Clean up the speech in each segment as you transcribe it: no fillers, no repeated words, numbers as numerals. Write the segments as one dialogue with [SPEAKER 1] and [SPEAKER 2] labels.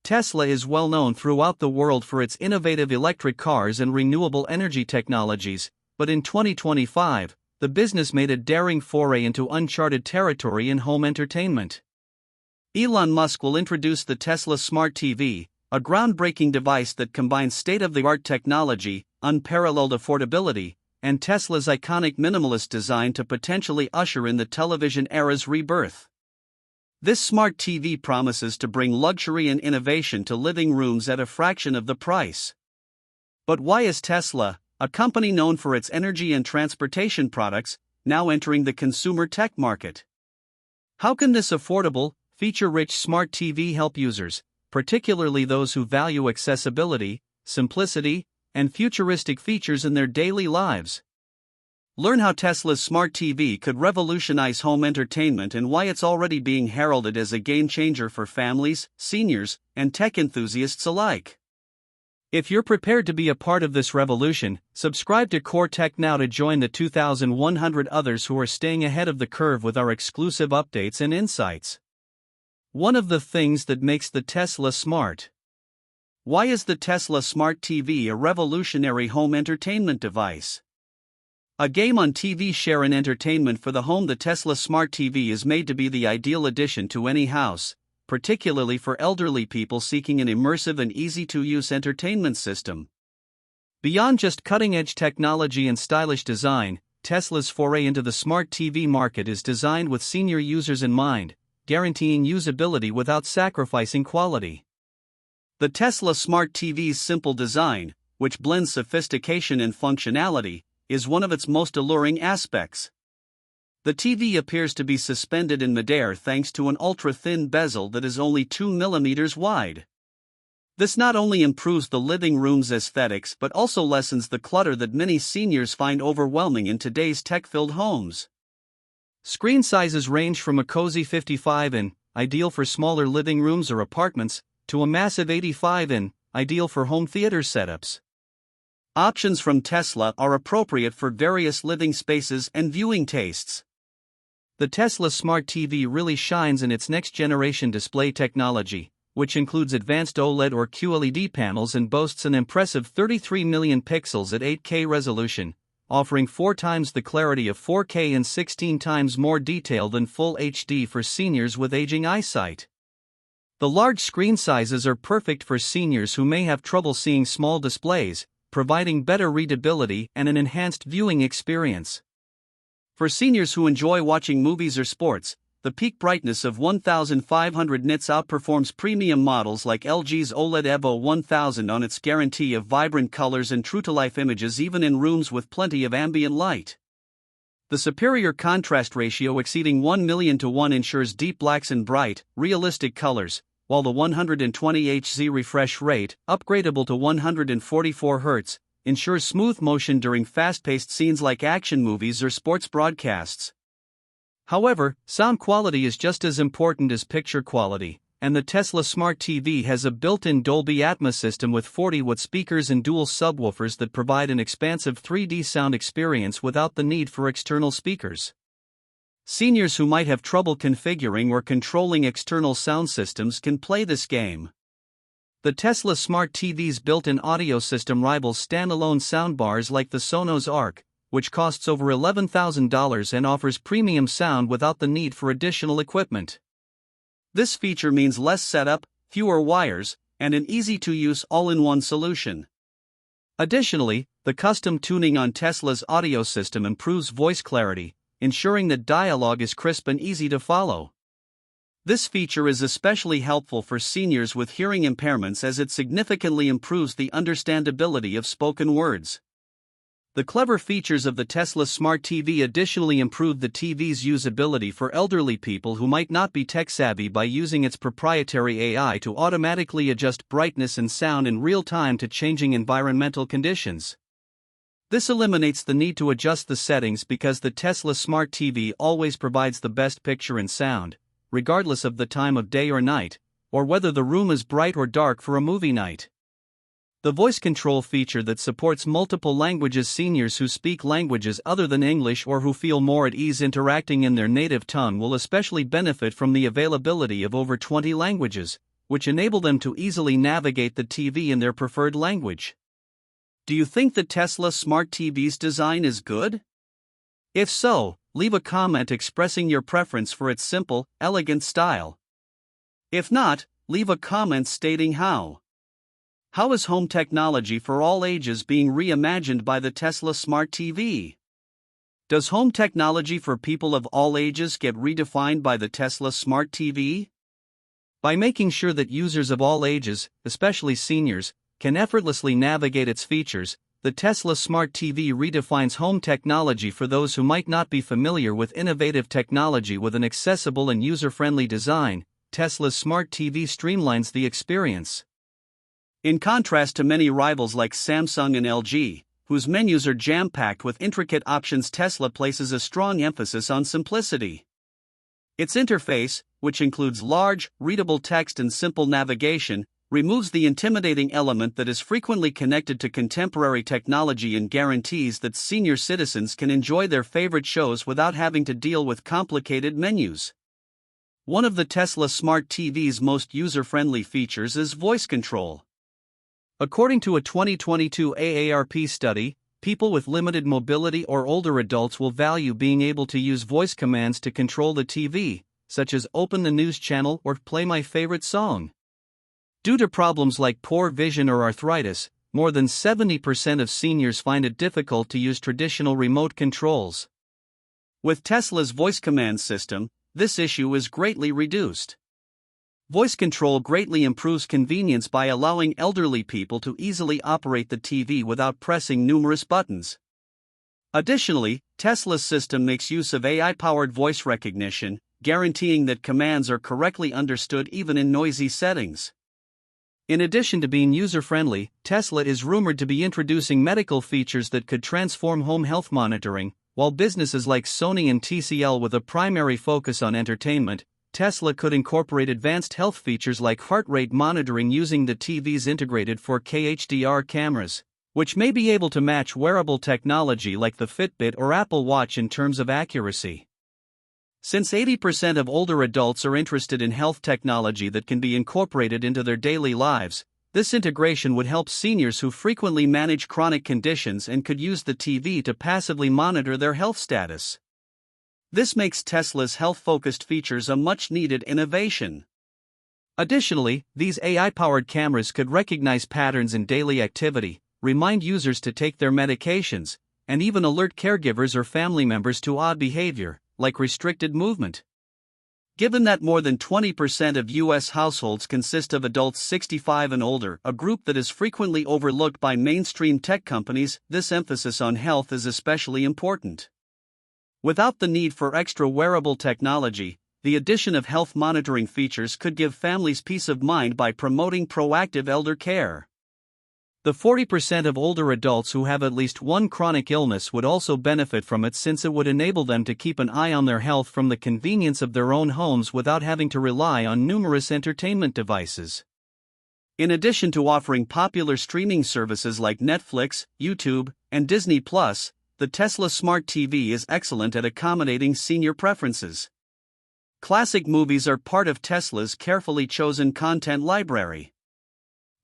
[SPEAKER 1] Tesla is well known throughout the world for its innovative electric cars and renewable energy technologies, but in 2025, the business made a daring foray into uncharted territory in home entertainment. Elon Musk will introduce the Tesla Smart TV, a groundbreaking device that combines state-of-the-art technology, unparalleled affordability, and Tesla's iconic minimalist design to potentially usher in the television era's rebirth. This smart TV promises to bring luxury and innovation to living rooms at a fraction of the price. But why is Tesla, a company known for its energy and transportation products, now entering the consumer tech market? How can this affordable, feature-rich smart TV help users, particularly those who value accessibility, simplicity, and futuristic features in their daily lives? Learn how Tesla's smart TV could revolutionize home entertainment and why it's already being heralded as a game-changer for families, seniors, and tech enthusiasts alike. If you're prepared to be a part of this revolution, subscribe to Core Tech now to join the 2,100 others who are staying ahead of the curve with our exclusive updates and insights. One of the things that makes the Tesla smart. Why is the Tesla Smart TV a revolutionary home entertainment device? A game on TV share and entertainment for the home. The Tesla Smart TV is made to be the ideal addition to any house, particularly for elderly people seeking an immersive and easy-to-use entertainment system. Beyond just cutting-edge technology and stylish design, Tesla's foray into the smart TV market is designed with senior users in mind, guaranteeing usability without sacrificing quality. The Tesla Smart TV's simple design, which blends sophistication and functionality, is one of its most alluring aspects. The TV appears to be suspended in midair thanks to an ultra-thin bezel that is only 2 mm wide. This not only improves the living room's aesthetics but also lessens the clutter that many seniors find overwhelming in today's tech-filled homes. Screen sizes range from a cozy 55-in, ideal for smaller living rooms or apartments, to a massive 85-in, ideal for home theater setups. Options from Tesla are appropriate for various living spaces and viewing tastes. The Tesla Smart TV really shines in its next-generation display technology, which includes advanced OLED or QLED panels and boasts an impressive 33 million pixels at 8K resolution, offering 4 times the clarity of 4K and 16 times more detail than Full HD for seniors with aging eyesight. The large screen sizes are perfect for seniors who may have trouble seeing small displays, providing better readability and an enhanced viewing experience. For seniors who enjoy watching movies or sports, the peak brightness of 1500 nits outperforms premium models like LG's OLED Evo 1000 on its guarantee of vibrant colors and true-to-life images even in rooms with plenty of ambient light. The superior contrast ratio exceeding 1,000,000:1 ensures deep blacks and bright, realistic colors, while the 120 Hz refresh rate, upgradable to 144 Hz, ensures smooth motion during fast-paced scenes like action movies or sports broadcasts. However, sound quality is just as important as picture quality, and the Tesla Smart TV has a built-in Dolby Atmos system with 40-watt speakers and dual subwoofers that provide an expansive 3D sound experience without the need for external speakers. Seniors who might have trouble configuring or controlling external sound systems can play this game. The Tesla Smart TV's built-in audio system rivals standalone soundbars like the Sonos Arc, which costs over $11,000 and offers premium sound without the need for additional equipment. This feature means less setup, fewer wires, and an easy-to-use all-in-one solution. Additionally, the custom tuning on Tesla's audio system improves voice clarity, ensuring that dialogue is crisp and easy to follow. This feature is especially helpful for seniors with hearing impairments as it significantly improves the understandability of spoken words. The clever features of the Tesla Smart TV additionally improve the TV's usability for elderly people who might not be tech-savvy by using its proprietary AI to automatically adjust brightness and sound in real time to changing environmental conditions. This eliminates the need to adjust the settings because the Tesla Smart TV always provides the best picture and sound, regardless of the time of day or night, or whether the room is bright or dark for a movie night. The voice control feature that supports multiple languages. Seniors who speak languages other than English or who feel more at ease interacting in their native tongue will especially benefit from the availability of over 20 languages, which enable them to easily navigate the TV in their preferred language. Do you think the Tesla Smart TV's design is good? If so, leave a comment expressing your preference for its simple, elegant style. If not, leave a comment stating how. How is home technology for all ages being reimagined by the Tesla Smart TV? Does home technology for people of all ages get redefined by the Tesla Smart TV? By making sure that users of all ages, especially seniors, can effortlessly navigate its features, the Tesla Smart TV redefines home technology for those who might not be familiar with innovative technology. With an accessible and user-friendly design, Tesla's Smart TV streamlines the experience. In contrast to many rivals like Samsung and LG, whose menus are jam-packed with intricate options, Tesla places a strong emphasis on simplicity. Its interface, which includes large, readable text and simple navigation, removes the intimidating element that is frequently connected to contemporary technology and guarantees that senior citizens can enjoy their favorite shows without having to deal with complicated menus. One of the Tesla Smart TV's most user-friendly features is voice control. According to a 2022 AARP study, people with limited mobility or older adults will value being able to use voice commands to control the TV, such as open the news channel or play my favorite song. Due to problems like poor vision or arthritis, more than 70% of seniors find it difficult to use traditional remote controls. With Tesla's voice command system, this issue is greatly reduced. Voice control greatly improves convenience by allowing elderly people to easily operate the TV without pressing numerous buttons. Additionally, Tesla's system makes use of AI-powered voice recognition, guaranteeing that commands are correctly understood even in noisy settings. In addition to being user-friendly, Tesla is rumored to be introducing medical features that could transform home health monitoring. While businesses like Sony and TCL with a primary focus on entertainment, Tesla could incorporate advanced health features like heart rate monitoring using the TV's integrated 4K HDR cameras, which may be able to match wearable technology like the Fitbit or Apple Watch in terms of accuracy. Since 80% of older adults are interested in health technology that can be incorporated into their daily lives, this integration would help seniors who frequently manage chronic conditions and could use the TV to passively monitor their health status. This makes Tesla's health-focused features a much-needed innovation. Additionally, these AI-powered cameras could recognize patterns in daily activity, remind users to take their medications, and even alert caregivers or family members to odd behavior, like restricted movement. Given that more than 20% of U.S. households consist of adults 65 and older, a group that is frequently overlooked by mainstream tech companies, this emphasis on health is especially important. Without the need for extra wearable technology, the addition of health monitoring features could give families peace of mind by promoting proactive elder care. The 40% of older adults who have at least one chronic illness would also benefit from it, since it would enable them to keep an eye on their health from the convenience of their own homes without having to rely on numerous entertainment devices. In addition to offering popular streaming services like Netflix, YouTube, and Disney+, the Tesla Smart TV is excellent at accommodating senior preferences. Classic movies are part of Tesla's carefully chosen content library.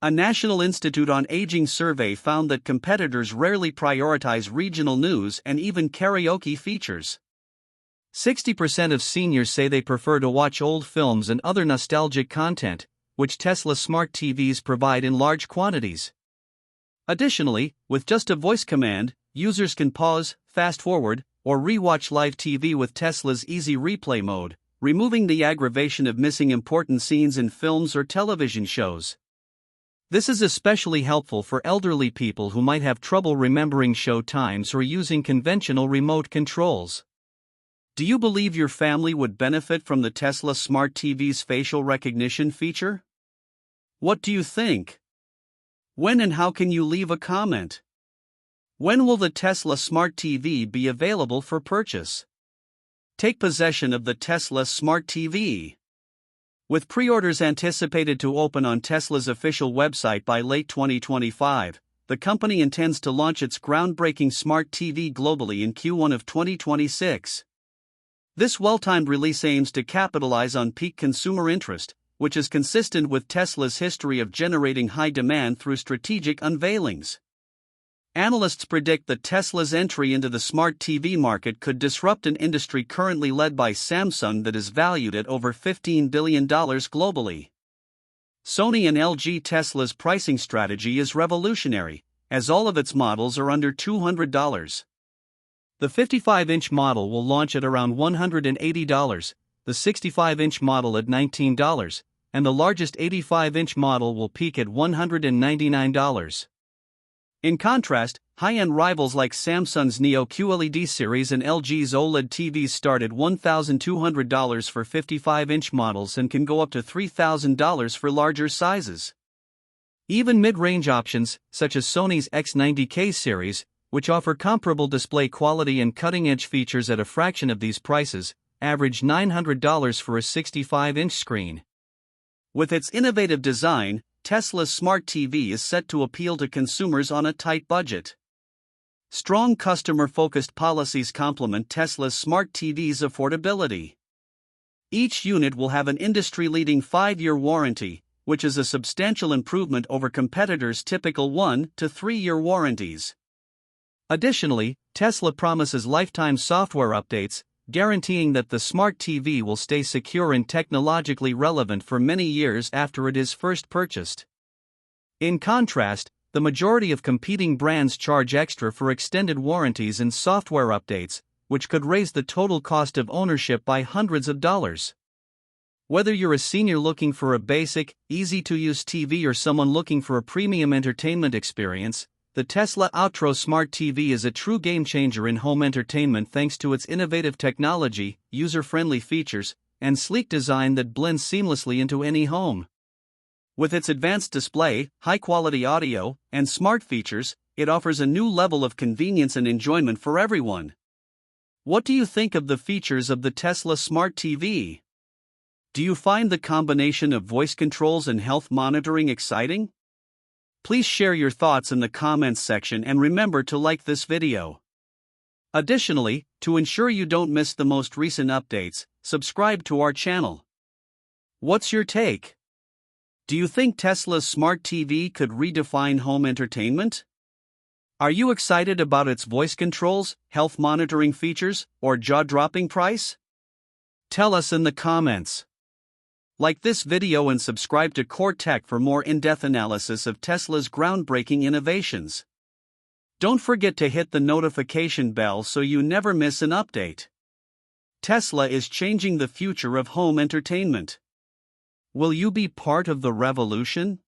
[SPEAKER 1] A National Institute on Aging survey found that competitors rarely prioritize regional news and even karaoke features. 60% of seniors say they prefer to watch old films and other nostalgic content, which Tesla Smart TVs provide in large quantities. Additionally, with just a voice command, users can pause, fast forward, or re-watch live TV with Tesla's Easy Replay mode, removing the aggravation of missing important scenes in films or television shows. This is especially helpful for elderly people who might have trouble remembering show times or using conventional remote controls. Do you believe your family would benefit from the Tesla Smart TV's facial recognition feature? What do you think? When and how can you leave a comment? When will the Tesla Smart TV be available for purchase? Take possession of the Tesla Smart TV. With pre-orders anticipated to open on Tesla's official website by late 2025, the company intends to launch its groundbreaking smart TV globally in Q1 of 2026. This well-timed release aims to capitalize on peak consumer interest, which is consistent with Tesla's history of generating high demand through strategic unveilings. Analysts predict that Tesla's entry into the smart TV market could disrupt an industry currently led by Samsung that is valued at over $15 billion globally. Sony and LG. Tesla's pricing strategy is revolutionary, as all of its models are under $200. The 55-inch model will launch at around $180, the 65-inch model at $19, and the largest 85-inch model will peak at $199. In contrast, high-end rivals like Samsung's Neo QLED series and LG's OLED TVs start at $1,200 for 55-inch models and can go up to $3,000 for larger sizes. Even mid-range options, such as Sony's X90K series, which offer comparable display quality and cutting-edge features at a fraction of these prices, average $900 for a 65-inch screen. With its innovative design, Tesla's smart TV is set to appeal to consumers on a tight budget. Strong customer-focused policies complement Tesla's smart TV's affordability. Each unit will have an industry-leading 5-year warranty, which is a substantial improvement over competitors' typical 1 to 3-year warranties. Additionally, Tesla promises lifetime software updates, guaranteeing that the smart TV will stay secure and technologically relevant for many years after it is first purchased. In contrast, the majority of competing brands charge extra for extended warranties and software updates, which could raise the total cost of ownership by hundreds of dollars. Whether you're a senior looking for a basic, easy-to-use TV or someone looking for a premium entertainment experience, the Tesla Outro Smart TV is a true game-changer in home entertainment thanks to its innovative technology, user-friendly features, and sleek design that blends seamlessly into any home. With its advanced display, high-quality audio, and smart features, it offers a new level of convenience and enjoyment for everyone. What do you think of the features of the Tesla Smart TV? Do you find the combination of voice controls and health monitoring exciting? Please share your thoughts in the comments section and remember to like this video. Additionally, to ensure you don't miss the most recent updates, subscribe to our channel. What's your take? Do you think Tesla's smart TV could redefine home entertainment? Are you excited about its voice controls, health monitoring features, or jaw-dropping price? Tell us in the comments. Like this video and subscribe to Core Tech for more in-depth analysis of Tesla's groundbreaking innovations. Don't forget to hit the notification bell so you never miss an update. Tesla is changing the future of home entertainment. Will you be part of the revolution?